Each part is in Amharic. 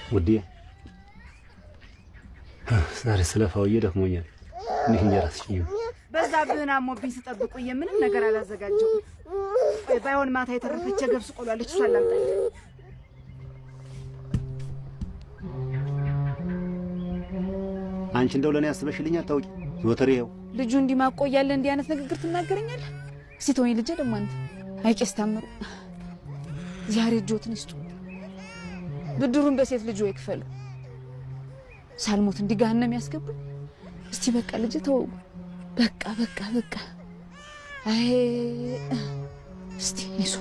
ውዴ ዛሬ ስለፋውዬ ደክሞኛል። እንዴ እንጀራስኝ በዛብህን አሞብኝ ስጠብቁኝ ምንም ነገር አላዘጋጀው። ባይሆን ማታ የተረፈች ገብስ ቆሏለች እሷን ላምጣ። አንቺ እንደው ለኔ ያስበሽልኝ አታውቂ ወተሪው ልጁ እንዲማቆያለ እንዲህ አይነት ንግግር ትናገረኛለህ? ሲቶኝ ልጅ ደግሞ አንተ አይቄስ ታምሩ ዛሬ ጆትን ይስጡ ብድሩን በሴት ልጅ ወይ ክፈሉ ሳልሞት እንዲጋነም ያስገቡ። እስቲ በቃ ልጅ ተው በቃ አይ እስቲ ይሱ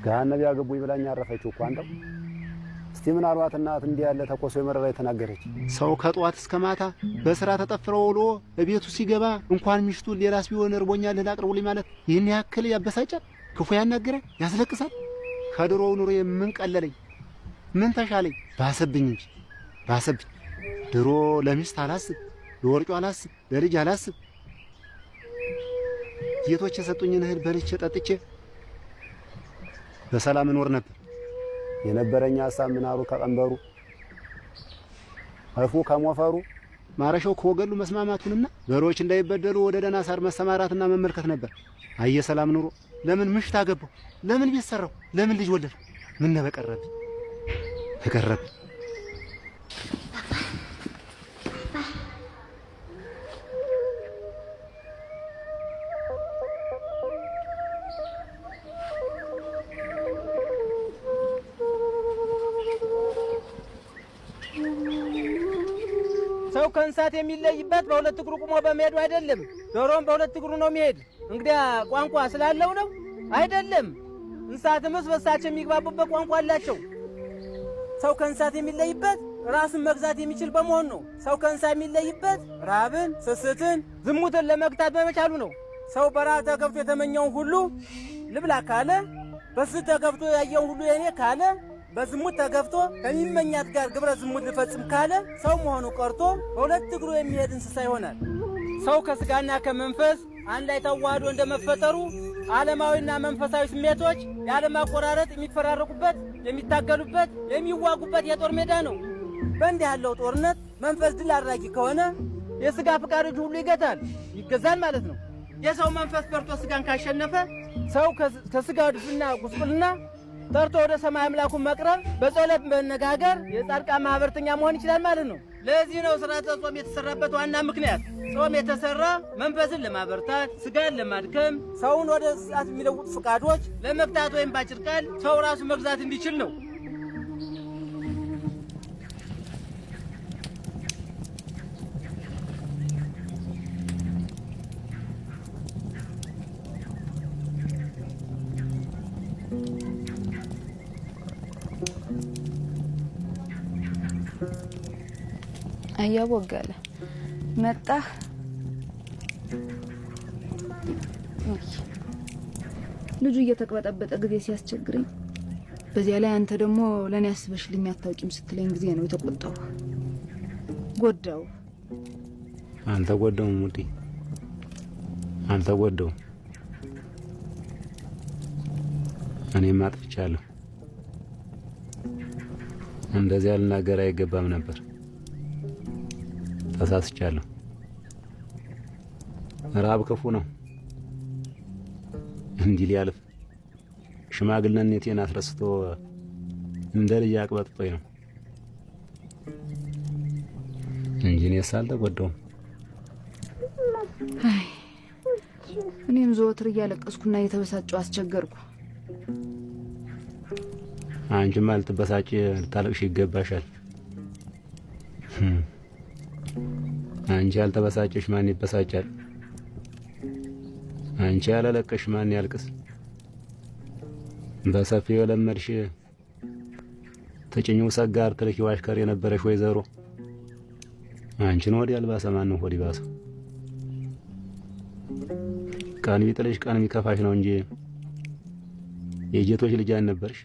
ጋነብ ያገቡኝ ብላኝ አረፈችው እኮ አንተው። እስቲ ምን አሏት እናት እንዲህ ያለ ተቆሶ የመረራ የተናገረች ሰው ከጧት እስከ ማታ በስራ ተጠፍረው ውሎ እቤቱ ሲገባ እንኳን ሚሽቱ ሌላስ ቢሆን እርቦኛል ላቅርቡልኝ ማለት ይህን ያክል ያበሳጫል፣ ክፉ ያናገራል፣ ያስለቅሳል። ከድሮው ኑሮ ምን ቀለለኝ ምን ተሻለኝ? ባሰብኝ እንጂ ባሰብኝ። ድሮ ለሚስት አላስብ፣ ለወርጩ አላስብ፣ ለልጅ አላስብ። ጌቶች የሰጡኝን እህል በልቼ ጠጥቼ በሰላም እኖር ነበር። የነበረኛ ሐሳብ ምናሩ ከቀንበሩ አፉ ከሞፈሩ ማረሻው ከወገሉ መስማማቱንና በሮች እንዳይበደሉ ወደ ደህና ሳር መሰማራትና መመልከት ነበር። አየ ሰላም ኑሮ ለምን ምሽት አገባው? ለምን ቤት ሰራው? ለምን ልጅ ወለድኩ? ምን ነበቀረብ ተቀረብ ሰው ከእንስሳት የሚለይበት በሁለት እግሩ ቆሞ በመሄዱ አይደለም። ዶሮም በሁለት እግሩ ነው የሚሄድ። እንግዲያ ቋንቋ ስላለው ነው አይደለም። እንስሳትም በሳቸው የሚግባቡበት ቋንቋ አላቸው። ሰው ከእንስሳት የሚለይበት ራሱን መግዛት የሚችል በመሆኑ ነው። ሰው ከእንስሳት የሚለይበት ራብን፣ ስስትን፣ ዝሙትን ለመግታት በመቻሉ ነው። ሰው በራብ ተገብቶ የተመኘውን ሁሉ ልብላ ካለ፣ በስስት ተገብቶ ያየውን ሁሉ የኔ ካለ፣ በዝሙት ተገብቶ ከሚመኛት ጋር ግብረ ዝሙት ልፈጽም ካለ ሰው መሆኑ ቀርቶ በሁለት እግሩ የሚሄድ እንስሳ ይሆናል። ሰው ከስጋና ከመንፈስ አንድ ላይ ተዋህዶ እንደመፈጠሩ ዓለማዊና መንፈሳዊ ስሜቶች ያለማቆራረጥ የሚፈራረቁበት፣ የሚታገሉበት፣ የሚዋጉበት የጦር ሜዳ ነው። በእንዲህ ያለው ጦርነት መንፈስ ድል አድራጊ ከሆነ የስጋ ፍቃዶች ሁሉ ይገዛል ማለት ነው። የሰው መንፈስ በርቶ ስጋን ካሸነፈ ሰው ከስጋው ድፍና ጉስቁልና ጠርቶ ወደ ሰማይ አምላኩን መቅረብ፣ በጸሎት መነጋገር፣ የጻድቃን ማህበርተኛ መሆን ይችላል ማለት ነው። ለዚህ ነው ሥርዓተ ጾም የተሰራበት ዋና ምክንያት። ጾም የተሰራ መንፈስን ለማበርታት፣ ስጋን ለማድከም፣ ሰውን ወደ ሰዓት የሚለውጡ ፍቃዶች ለመፍታት ወይም ባጭር ቃል ሰው ራሱ መግዛት እንዲችል ነው። አያቦጋለ መጣ ልጁ እየተቀበጠበጠ ጊዜ ሲያስቸግረኝ፣ በዚያ ላይ አንተ ደግሞ ለኔ ያስበሽልኝ አታውቂም ስትለኝ ጊዜ ነው የተቆጣው። ጎዳው። አንተ ጎዳው ሙዲ፣ አንተ ጎዳው። እኔም አጥፍቻለሁ። እንደዚያ ልናገር አይገባም ነበር። ተሳስቻለሁ። ራብ ክፉ ነው። እንዲህ ሊያልፍ ሽማግሌነቴን አስረስቶ እንደ ልጅ አቅበጥጦኝ ነው እንጂ እኔስ አልተጎዳሁም። አይ እኔም ዘወትር እያለቀስኩና እየተበሳጨሁ አስቸገርኩ። አንቺማ ልትበሳጭ ልታለቅሽ ይገባሻል። አንቺ ያልተበሳጨሽ ማን ይበሳጫል? አንቺ ያላለቀሽ ማን ያልቅስ? በሰፊው የለመድሽ ተጭኙ ሰጋር ትልኪ ዋሽከር የነበረሽ ወይዘሮ አንቺን ወዲያ አልባሰ ማን ሆድ ይባሰው? ቀን ቢጥልሽ ቀን ቢከፋሽ ነው እንጂ የጌቶች ልጅ አልነበርሽ።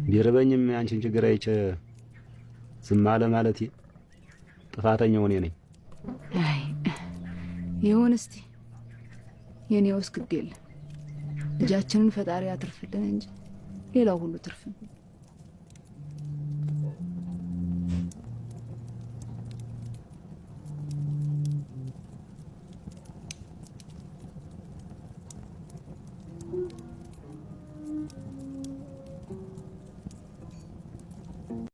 ቢርበኝም አንቺን ችግር አይቼ ዝም አለ ማለቴ ጥፋተኛው እኔ ነኝ። አይ ይሁን እስቲ የኔውስ ግድ የለም ልጃችንን ፈጣሪ አትርፍልን እንጂ ሌላው ሁሉ ትርፍ ነው።